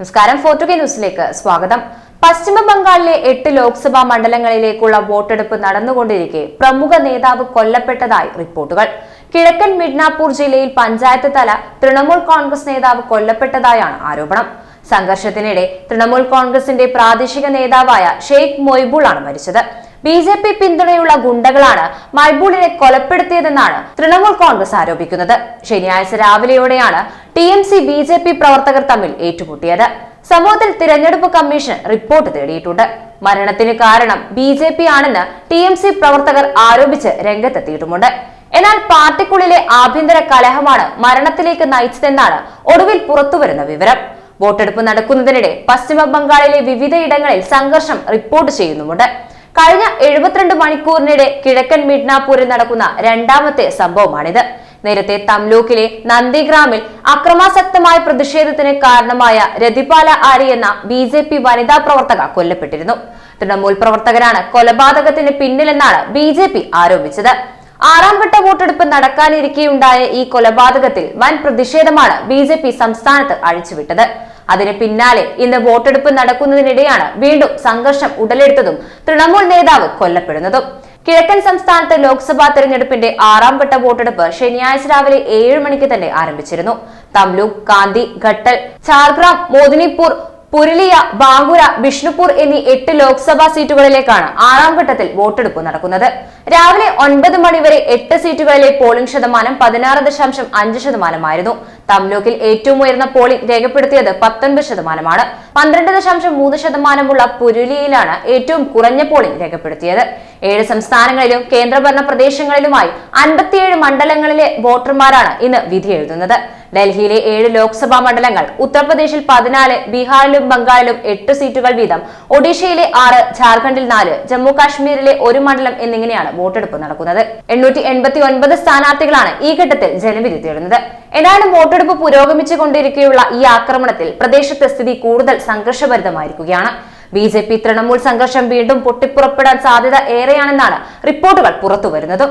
നമസ്കാരം, 4K ന്യൂസിലേക്ക് സ്വാഗതം. പശ്ചിമ ബംഗാളിലെ 8 ലോക്സഭാ മണ്ഡലങ്ങളിലേക്കുള്ള വോട്ടെടുപ്പ് നടന്നുകൊണ്ടിരിക്കെ പ്രമുഖ നേതാവ് കൊല്ലപ്പെട്ടതായി റിപ്പോർട്ടുകൾ. കിഴക്കൻ മിഡ്നാപൂർ ജില്ലയിൽ പഞ്ചായത്ത് തല തൃണമൂൽ കോൺഗ്രസ് നേതാവ് കൊല്ലപ്പെട്ടതായാണ് ആരോപണം. സംഘർഷത്തിനിടെ തൃണമൂൽ കോൺഗ്രസിന്റെ പ്രാദേശിക നേതാവായ ഷെയ്ഖ് മൊയ്ബുൾ ആണ് മരിച്ചത്. BJP പിന്തുണയുള്ള ഗുണ്ടകളാണ് മൈബൂളിനെ കൊലപ്പെടുത്തിയതെന്നാണ് തൃണമൂൽ കോൺഗ്രസ് ആരോപിക്കുന്നത്. ശനിയാഴ്ച രാവിലെയോടെയാണ് TMC BJP പ്രവർത്തകർ തമ്മിൽ ഏറ്റുമുട്ടിയത്. സംഭവത്തിൽ തിരഞ്ഞെടുപ്പ് കമ്മീഷൻ റിപ്പോർട്ട് തേടിയിട്ടുണ്ട്. മരണത്തിന് കാരണം BJP ആണെന്ന് TMC പ്രവർത്തകർ ആരോപിച്ച് രംഗത്തെത്തിയിട്ടുമുണ്ട്. എന്നാൽ പാർട്ടിക്കുള്ളിലെ ആഭ്യന്തര കലഹമാണ് മരണത്തിലേക്ക് നയിച്ചതെന്നാണ് ഒടുവിൽ പുറത്തുവരുന്ന വിവരം. വോട്ടെടുപ്പ് നടക്കുന്നതിനിടെ പശ്ചിമ ബംഗാളിലെ വിവിധയിടങ്ങളിൽ സംഘർഷം റിപ്പോർട്ട് ചെയ്യുന്നുമുണ്ട്. കഴിഞ്ഞ 72 മണിക്കൂറിനിടെ കിഴക്കൻ മിഡ്നാപൂരിൽ നടക്കുന്ന രണ്ടാമത്തെ സംഭവമാണിത്. നേരത്തെ തംലൂക്കിലെ നന്ദിഗ്രാമിൽ അക്രമാസക്തമായ പ്രതിഷേധത്തിന് കാരണമായ രതിപാല ആരി എന്ന BJP വനിതാ പ്രവർത്തക കൊല്ലപ്പെട്ടിരുന്നു. തൃണമൂൽ പ്രവർത്തകരാണ് കൊലപാതകത്തിന് പിന്നിലെന്നാണ് BJP ആരോപിച്ചത്. 6ാം ഘട്ട വോട്ടെടുപ്പ് നടക്കാനിരിക്കെയുണ്ടായ ഈ കൊലപാതകത്തിൽ വൻ പ്രതിഷേധമാണ് BJP സംസ്ഥാനത്ത് അഴിച്ചുവിട്ടത്. അതിന് പിന്നാലെ ഇന്ന് വോട്ടെടുപ്പ് നടക്കുന്നതിനിടെയാണ് വീണ്ടും സംഘർഷം ഉടലെടുത്തതും തൃണമൂൽ നേതാവ് കൊല്ലപ്പെടുന്നതും. കിഴക്കൻ സംസ്ഥാനത്ത് ലോക്സഭാ തെരഞ്ഞെടുപ്പിന്റെ 6ാം ഘട്ട വോട്ടെടുപ്പ് ശനിയാഴ്ച രാവിലെ 7 മണിക്ക് തന്നെ ആരംഭിച്ചിരുന്നു. തംലൂക്ക്, കാന്തി, ഘട്ടൽ, ചാർഗ്രാം, മോദിനിപൂർ, പുരുലിയ, ബാങ്കുര, ബിഷ്ണുപൂർ എന്നീ 8 ലോക്സഭാ സീറ്റുകളിലേക്കാണ് 6ാം ഘട്ടത്തിൽ വോട്ടെടുപ്പ് നടക്കുന്നത്. രാവിലെ 9 മണി വരെ 8 സീറ്റുകളിലെ പോളിംഗ് ശതമാനം 16.5%. തംലൂക്കിൽ ഏറ്റവും ഉയർന്ന പോളിംഗ് രേഖപ്പെടുത്തിയത് 19%. 12.3% പുരുലിയയിലാണ് ഏറ്റവും കുറഞ്ഞ പോളിംഗ് രേഖപ്പെടുത്തിയത്. 7 സംസ്ഥാനങ്ങളിലും കേന്ദ്രഭരണ പ്രദേശങ്ങളിലുമായി 57 മണ്ഡലങ്ങളിലെ വോട്ടർമാരാണ് ഇന്ന് വിധി എഴുതുന്നത്. ഡൽഹിയിലെ 7 ലോക്സഭാ മണ്ഡലങ്ങൾ, ഉത്തർപ്രദേശിൽ 14, ബീഹാറിലും ബംഗാളിലും 8 സീറ്റുകൾ വീതം, ഒഡീഷയിലെ 6, ജാർഖണ്ഡിൽ 4, ജമ്മു കാശ്മീരിലെ 1 മണ്ഡലം എന്നിങ്ങനെയാണ് വോട്ടെടുപ്പ് നടക്കുന്നത്. 889 സ്ഥാനാർത്ഥികളാണ് ഈ ഘട്ടത്തിൽ ജനവിധി തേടുന്നത്. എന്നാലും വോട്ടെടുപ്പ് പുരോഗമിച്ചുകൊണ്ടിരിക്കെയുള്ള ഈ ആക്രമണത്തിൽ പ്രദേശത്തെ സ്ഥിതി കൂടുതൽ സംഘർഷഭരിതമായിരിക്കുകയാണ്. BJP തൃണമൂൽ സംഘർഷം വീണ്ടും പൊട്ടിപ്പുറപ്പെടാൻ സാധ്യത ഏറെയാണെന്നാണ് റിപ്പോർട്ടുകൾ പുറത്തുവരുന്നത്.